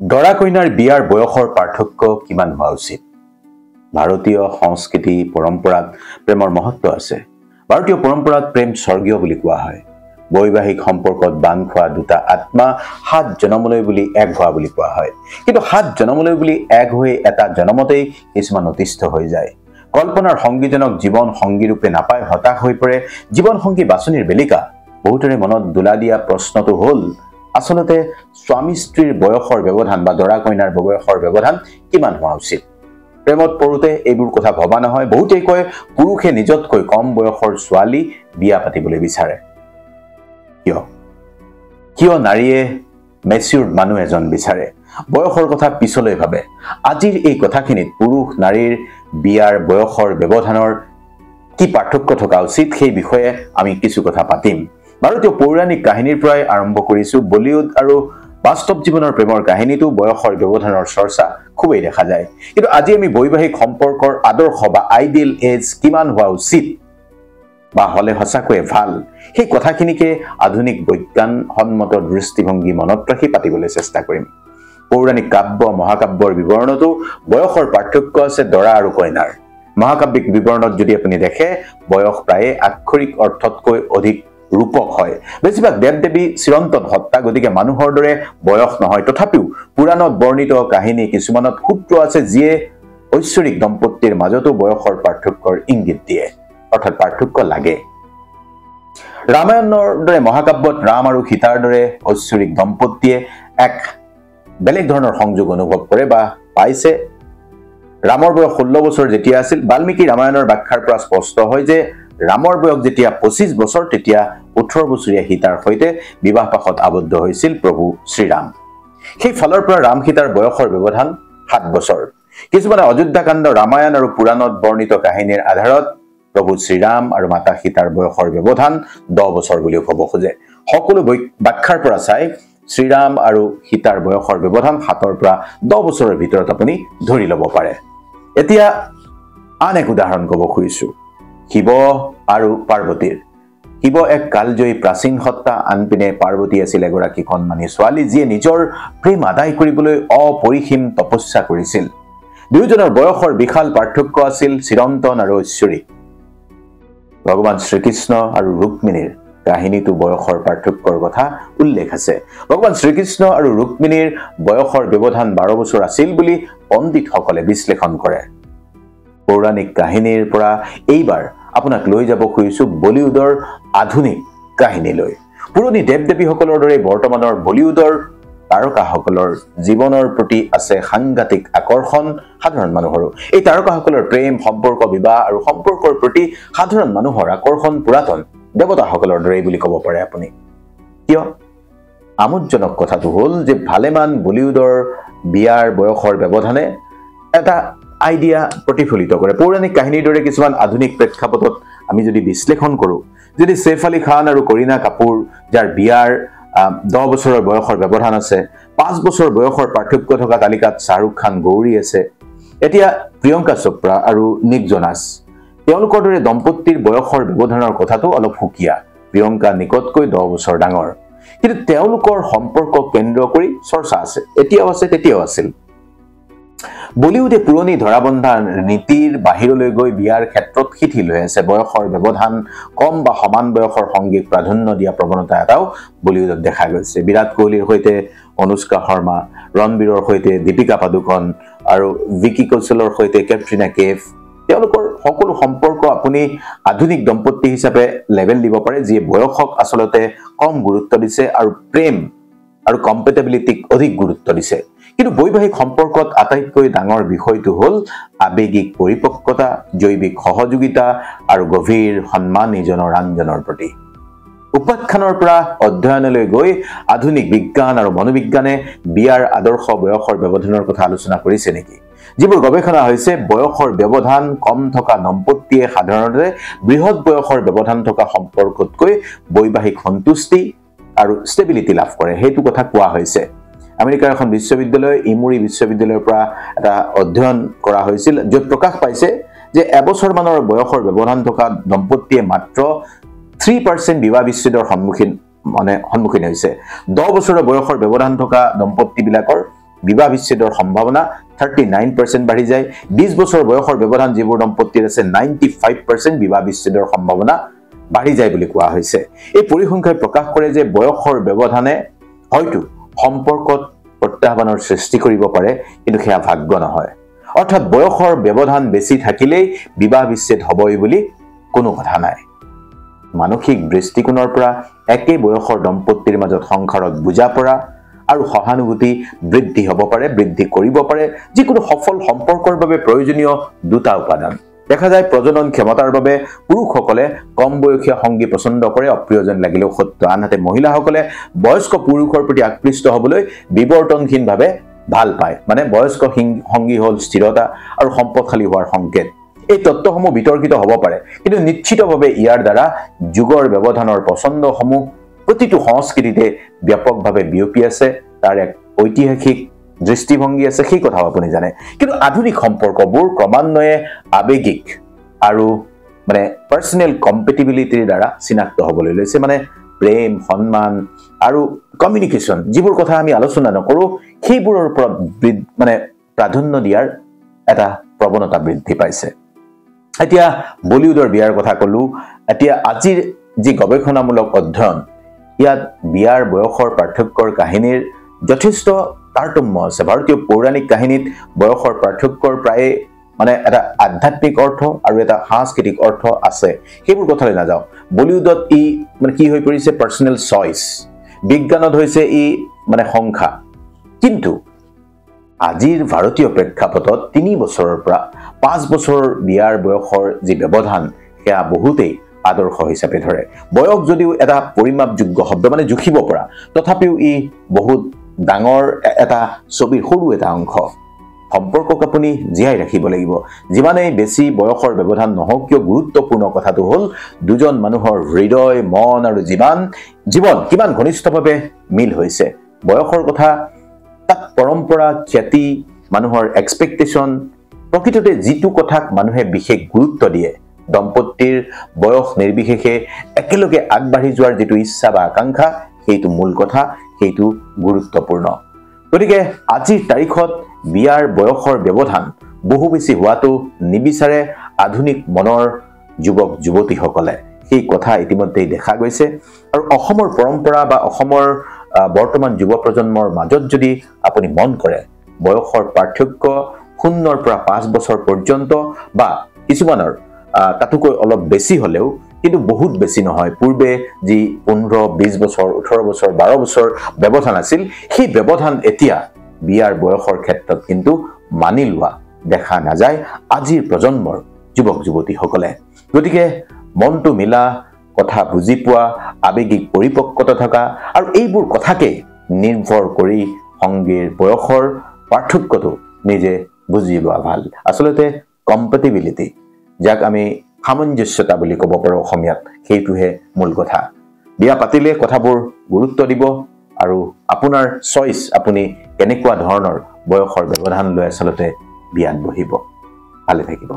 দৰা কইনাৰ বিয়াৰ বয়সৰ পাৰ্থক্য কিমান হোৱা উচিত? ভাৰতীয় সংস্কৃতি পৰম্পৰাত প্ৰেমৰ মহত্ব আছে। ভাৰতীয় পৰম্পৰাত প্ৰেম স্বৰ্গীয় বুলি কোৱা হয়। বৈবাহিক সম্পৰ্কত বান্ধ খোৱা দুটা আত্মা 7 জনমলৈ বুলি এক হোৱা বুলি কোৱা হয়। কিন্তু 7 জনমলৈ বুলি এক হৈ এটা জনমতেই কিছুমান অতিষ্ঠ হৈ যায়। কল্পনাৰ সংগীজনক জীৱন সংগী ৰূপে নাপায় হতাশ হৈ পৰে। জীৱন সংগী বাছনিৰ বেলিকা বহুতৰে মনত দোলা দিয়া প্ৰশ্নটো হ'ল, আচলতে স্বামী স্ত্ৰীৰ বয়সৰ ব্যৱধান বা দৰা কইনাৰ বয়সৰ ব্যৱধান কিমান হোৱা উচিত? প্ৰেমত পৰোতে এইবোৰ কথা ভবা নহয়। বহুতেই কয় পুৰুষে নিজতকৈ কম বয়সৰ ছোৱালী বিয়া পাতিবলৈ বিচাৰে। কিয় নাৰীয়ে মেচিউৰ্ড মানুহ এজন বিচাৰে? বয়সৰ কথা পিছলৈ ভাবে। আজিৰ এই কথাখিনিত পুৰুষ নাৰীৰ বিয়াৰ বয়সৰ ব্যৱধানৰ কি পাৰ্থক্য থকা উচিত সেই বিষয়ে আমি কিছু কথা পাতিম। ভাৰতীয় পৌৰাণিক কাহিনীৰ পৰাই আৰম্ভ কৰিছো। বলিউড আৰু বাস্তৱ জীৱনৰ প্ৰেমৰ কাহিনীতো বয়সৰ ব্যৱধানৰ চৰ্চা খুবেই দেখা যায়। কিন্তু আজি আমি বৈবাহিক সম্পৰ্কৰ আদৰ্শ বা আইডিয়েল এজ কিমান হোৱা উচিত বা হলে সঁচাকৈয়ে ভাল, সেই কথাখিনিকে আধুনিক বৈজ্ঞানসন্মত দৃষ্টিভংগী মনত ৰাখি পাতিবলৈ চেষ্টা কৰিম। পৌৰাণিক কাব্য মহাকাব্যৰ বিৱৰণতো বয়সৰ পাৰ্থক্য আছে দৰা আৰু কইনাৰ। মহাকাব্যিক বিৱৰণত যদি আপুনি দেখে বয়স প্ৰায়ে আক্ষৰিক অৰ্থতকৈ অধিক ৰূপক হয়। বেছিভাগ দেৱ দেৱী চিৰন্তন সত্তা, গতিকে মানুহৰ দৰে বয়স নহয়। তথাপিও পুৰাণত বৰ্ণিত কাহিনী কিছুমানত সূত্ৰ আছে যিয়ে ঐশ্বৰিক দম্পতিৰ মাজতো বয়সৰ পাৰ্থক্যৰ ইংগিত দিয়ে, অৰ্থাৎ পাৰ্থক্য লাগে। ৰামায়ণৰ দৰে মহাকাব্যত ৰাম আৰু সীতাৰ দৰে ঐশ্বৰিক দম্পতিয়ে এক বেলেগ ধৰণৰ সংযোগ অনুভৱ কৰে বা পাইছে। ৰামৰ বয়স 16 বছৰ যেতিয়া আছিল, বাল্মীকি ৰামায়ণৰ ব্যাখ্যাৰ পৰা স্পষ্ট হয় যে ৰামৰ বয়স যেতিয়া 25 বছৰ তেতিয়া 18 বছৰীয়া সীতাৰ সৈতে বিবাহ পাশত আবদ্ধ হৈছিল প্ৰভু শ্ৰীৰাম। সেই ফালৰ পৰা ৰাম সীতাৰ বয়সৰ ব্যৱধান 7 বছৰ। কিছুমানে অযোধ্যাকাণ্ড ৰামায়ণ আৰু পুৰাণত বৰ্ণিত কাহিনীৰ আধাৰত প্ৰভু শ্ৰীৰাম আৰু মাতা সীতাৰ বয়সৰ ব্যৱধান 10 বছৰ বুলিও ক'ব খোজে। সকলো ব্যাখ্যাৰ পৰা চাই শ্ৰীৰাম আৰু সীতাৰ বয়সৰ ব্যৱধান 7 পৰা 10 বছৰৰ ভিতৰত আপুনি ধৰি ল'ব পাৰে। এতিয়া আন এক উদাহৰণ ক'ব খুজিছো, শিৱ আৰু পাৰ্বতীৰ। শিৱ এক কালজয়ী প্ৰাচীন সত্তা, আনপিনে পাৰ্বতী আছিল এগৰাকী কণমানি ছোৱালী যিয়ে নিজৰ প্ৰেম আদায় কৰিবলৈ অপৰিসীম তপস্যা কৰিছিল। দুয়োজনৰ বয়সৰ বিশাল পাৰ্থক্য আছিল চিৰন্তন আৰু ঐশ্বৰিক। ভগৱান শ্ৰীকৃষ্ণ আৰু ৰুক্মিণীৰ কাহিনীতো বয়সৰ পাৰ্থক্যৰ কথা উল্লেখ আছে। ভগৱান শ্ৰীকৃষ্ণ আৰু ৰুক্মিণীৰ বয়সৰ ব্যৱধান 12 বছৰ আছিল বুলি পণ্ডিতসকলে বিশ্লেষণ কৰে। পৌৰাণিক কাহিনীৰ পৰা এইবাৰ আপোনাক লৈ যাব খুজিছো বলিউডৰ আধুনিক কাহিনীলৈ। পুৰণি দেৱ দেৱীসকলৰ দৰে বৰ্তমানৰ বলিউডৰ তাৰকাসকলৰ জীৱনৰ প্ৰতি আছে সাংঘাতিক আকৰ্ষণ সাধাৰণ মানুহৰো। এই তাৰকাসকলৰ প্ৰেম সম্পৰ্ক বিবাহ আৰু সম্পৰ্কৰ প্ৰতি সাধাৰণ মানুহৰ আকৰ্ষণ পুৰাতন দেৱতাসকলৰ দৰেই বুলি ক'ব পাৰে আপুনি। কিয়? আমোদজনক কথাটো হ'ল যে ভালেমান বলিউডৰ বিয়াৰ বয়সৰ ব্যৱধানে এটা আইডিয়া প্ৰতিফলিত কৰে। পৌৰাণিক কাহিনীৰ দৰে কিছুমান আধুনিক প্ৰেক্ষাপটত আমি যদি বিশ্লেষণ কৰোঁ, যদি ছেইফ আলী খান আৰু কৰিনা কাপুৰ যাৰ বিয়াৰ 10 বছৰৰ বয়সৰ ব্যৱধান আছে, 5 বছৰ বয়সৰ পাৰ্থক্য থকা তালিকাত শ্বাহৰুখ খান, গৌৰী আছে। এতিয়া প্ৰিয়ংকা চোপ্ৰা আৰু নিক জোনাছ, তেওঁলোকৰ দৰে দম্পতিৰ বয়সৰ ব্যৱধানৰ কথাটো অলপ সুকীয়া। প্ৰিয়ংকা নিকতকৈ 10 বছৰ ডাঙৰ, কিন্তু তেওঁলোকৰ সম্পৰ্ক কেন্দ্ৰ কৰি চৰ্চা আছে, এতিয়াও আছে তেতিয়াও আছিল। বলিউডে পুৰণি ধৰাবন্ধা নীতিৰ বাহিৰলৈ গৈ বিয়াৰ ক্ষেত্ৰত শিথিল হৈ আছে। বয়সৰ ব্যৱধান কম বা সমান বয়সৰ সংগীক প্ৰাধান্য দিয়া প্ৰৱণতা এটাও বলিউডত দেখা গৈছে। বিৰাট কোহলিৰ সৈতে অনুষ্কা শৰ্মা, ৰণবীৰৰ সৈতে দীপিকা পাডুকন আৰু ভিকি কৌশলৰ সৈতে কেটৰিনা কেফ, তেওঁলোকৰ সকলো সম্পৰ্ক আপুনি আধুনিক দম্পতি হিচাপে লেবেল দিব পাৰে, যিয়ে বয়সক আচলতে কম গুৰুত্ব দিছে আৰু প্ৰেম আৰু কম্পেটেবিলিটিক অধিক গুৰুত্ব দিছে। কিন্তু বৈবাহিক সম্পৰ্কত আটাইতকৈ ডাঙৰ বিষয়টো হ'ল আৱেগিক পৰিপক্কতা, জৈৱিক সহযোগিতা আৰু গভীৰ সন্মান ইজনৰ আনজনৰ প্ৰতি। উপাখ্যানৰ পৰা অধ্যয়নলৈ গৈ আধুনিক বিজ্ঞান আৰু মনোবিজ্ঞানে বিয়াৰ আদৰ্শ বয়সৰ ব্যৱধানৰ কথা আলোচনা কৰিছে নেকি? যিবোৰ গৱেষণা হৈছে, বয়সৰ ব্যৱধান কম থকা দম্পতিয়ে সাধাৰণতে বৃহৎ বয়সৰ ব্যৱধান থকা সম্পৰ্কতকৈ বৈবাহিক সন্তুষ্টি আৰু ষ্টেবিলিটি লাভ কৰে, সেইটো কথা কোৱা হৈছে। আমেৰিকাৰ এখন বিশ্ববিদ্যালয়, ইমুৰি বিশ্ববিদ্যালয়ৰ পৰা এটা অধ্যয়ন কৰা হৈছিল, য'ত প্ৰকাশ পাইছে যে এবছৰমানৰ বয়সৰ ব্যৱধান থকা দম্পতিয়ে মাত্ৰ 3% বিবাহ বিচ্ছেদৰ সন্মুখীন হৈছে। 10 বছৰৰ বয়সৰ ব্যৱধান থকা দম্পতিবিলাকৰ বিবাহ বিচ্ছেদৰ সম্ভাৱনা 39% বাঢ়ি যায় 20 বছৰ বয়সৰ ব্যৱধান যিবোৰ দম্পতিৰ আছে 95% বিবাহ বিচ্ছেদৰ সম্ভাৱনা বাঢ়ি যায় বুলি কোৱা হৈছে এই পৰিসংখ্যাই প্ৰকাশ কৰে যে বয়সৰ ব্যৱধানে হয়তো সম্পৰ্কত প্ৰত্যাহ্বানৰ সৃষ্টি কৰিব পাৰে কিন্তু সেয়া ভাগ্য নহয় অৰ্থাৎ বয়সৰ ব্যৱধান বেছি থাকিলেই বিবাহ বিচ্ছেদ হ'বই বুলি কোনো কথা নাই মানসিক দৃষ্টিকোণৰ পৰা একে বয়সৰ দম্পতিৰ মাজত সংসাৰত বুজা পৰা আৰু সহানুভূতি বৃদ্ধি হ'ব পাৰে বৃদ্ধি কৰিব পাৰে যিকোনো সফল সম্পৰ্কৰ বাবে প্ৰয়োজনীয় দুটা উপাদান দেখা যায় প্ৰজনন ক্ষমতাৰ বাবে পুৰুষসকলে কম বয়সীয়া সংগী পছন্দ কৰে অপ্ৰিয়জন লাগিলেও সত্য আনহাতে মহিলাসকলে বয়স্ক পুৰুষৰ প্ৰতি আকৃষ্ট হ'বলৈ বিৱৰ্তনহীনভাৱে ভাল পায় মানে বয়স্ক সংগী হ'ল স্থিৰতা আৰু সম্পদশালী হোৱাৰ সংকেত এই তত্ত্বসমূহ বিতৰ্কিত হ'ব পাৰে কিন্তু নিশ্চিতভাৱে ইয়াৰ দ্বাৰা যুগৰ ব্যৱধানৰ পছন্দসমূহ প্ৰতিটো সংস্কৃতিতে ব্যাপকভাৱে বিয়পি আছে তাৰ এক ঐতিহাসিক দৃষ্টিভংগী আছে সেই কথাও আপুনি জানে কিন্তু আধুনিক সম্পৰ্কবোৰ ক্ৰমান্বয়ে আবেগিক আৰু মানে পাৰ্সোনেল কম্পেটিবিলিটিৰ দ্বাৰা চিনাক্ত হ'বলৈ লৈছে মানে প্ৰেম সন্মান আৰু কমিউনিকেশ্যন যিবোৰ কথা আমি আলোচনা নকৰো সেইবোৰৰ ওপৰত মানে প্ৰাধান্য দিয়াৰ এটা প্ৰৱণতা বৃদ্ধি পাইছে এতিয়া বলিউডৰ বিয়াৰ কথা কলো এতিয়া আজিৰ যি গৱেষণামূলক অধ্যয়ন ইয়াত বিয়াৰ বয়সৰ পাৰ্থক্যৰ কাহিনীৰ যথেষ্ট তাৰতম্য আছে ভাৰতীয় পৌৰাণিক কাহিনীত বয়সৰ পাৰ্থক্যৰ প্ৰায় মানে এটা আধ্যাত্মিক অৰ্থ আৰু এটা সাংস্কৃতিক অৰ্থ আছে সেইবোৰ কথালৈ নাযাওঁ বলিউডত ই মানে কি হৈ পৰিছে পাৰ্সোনেল চইচ বিজ্ঞানত হৈছে ই মানে সংখ্যা কিন্তু আজিৰ ভাৰতীয় প্ৰেক্ষাপটত 3 বছৰৰ পৰা 5 বছৰ বিয়াৰ বয়সৰ যি ব্যৱধান সেয়া বহুতেই আদৰ্শ হিচাপে ধৰে বয়স যদিও এটা পৰিমাপযোগ্য শব্দ মানে জুখিব পৰা তথাপিও ই বহুত ডাঙৰ এটা ছবিৰ সৰু এটা অংশ সম্পৰ্কক আপুনি জীয়াই ৰাখিব লাগিব যিমানেই বেছি বয়সৰ ব্যৱধান নহওক কিয় গুৰুত্বপূৰ্ণ কথাটো হ'ল দুজন মানুহৰ হৃদয় মন আৰু জীৱন কিমান ঘনিষ্ঠভাৱে মিল হৈছে বয়সৰ কথা তাত পৰম্পৰা খ্যাতি মানুহৰ এক্সপেক্টেশন প্ৰকৃততে যিটো কথাক মানুহে বিশেষ গুৰুত্ব দিয়ে দম্পতিৰ বয়স নিৰ্বিশেষে একেলগে আগবাঢ়ি যোৱাৰ যেটো ইচ্ছা বা আকাংক্ষা সেইটো মূল কথা সেইটো গুৰুত্বপূৰ্ণ গতিকে আজিৰ তাৰিখত বিয়াৰ বয়সৰ ব্যৱধান বহু বেছি হোৱাটো নিবিচাৰে আধুনিক মনৰ যুৱক যুৱতীসকলে সেই কথা ইতিমধ্যে দেখা গৈছে আৰু অসমৰ পৰম্পৰা বা অসমৰ বৰ্তমান যুৱ প্ৰজন্মৰ মাজত যদি আপুনি মন কৰে বয়সৰ পাৰ্থক্য 0 পৰা 5 বছৰ পৰ্যন্ত বা কিছুমানৰ তাতকৈ অলপ বেছি হলেও কিন্তু বহুত বেছি নহয় পূৰ্বে যি 15 20 বছৰ 18 বছৰ 12 বছৰ ব্যৱধান আছিল সেই ব্যৱধান এতিয়া বিয়াৰ বয়সৰ ক্ষেত্ৰত কিন্তু মানি লোৱা দেখা নাযায় আজিৰ প্ৰজন্মৰ যুৱক যুৱতীসকলে গতিকে মনটো মিলা কথা বুজি পোৱা আবেগিক পৰিপক্কতা থকা আৰু এইবোৰ কথাকে নিৰ্ভৰ কৰি সংগীৰ বয়সৰ পাৰ্থক্যটো নিজে বুজি লোৱা ভাল আসলতে কম্পেটিবিলিটি যাক আমি সামঞ্জস্যতা বুলি ক'ব পাৰো অসমীয়াত সেইটোহে মূল কথা বিয়া পাতিলে কথাবোৰ গুৰুত্ব দিব আৰু আপোনাৰ চইচ আপুনি কেনেকুৱা ধৰণৰ বয়সৰ ব্যৱধান লৈ আসলতে বিয়াত বহিব ভালে থাকিব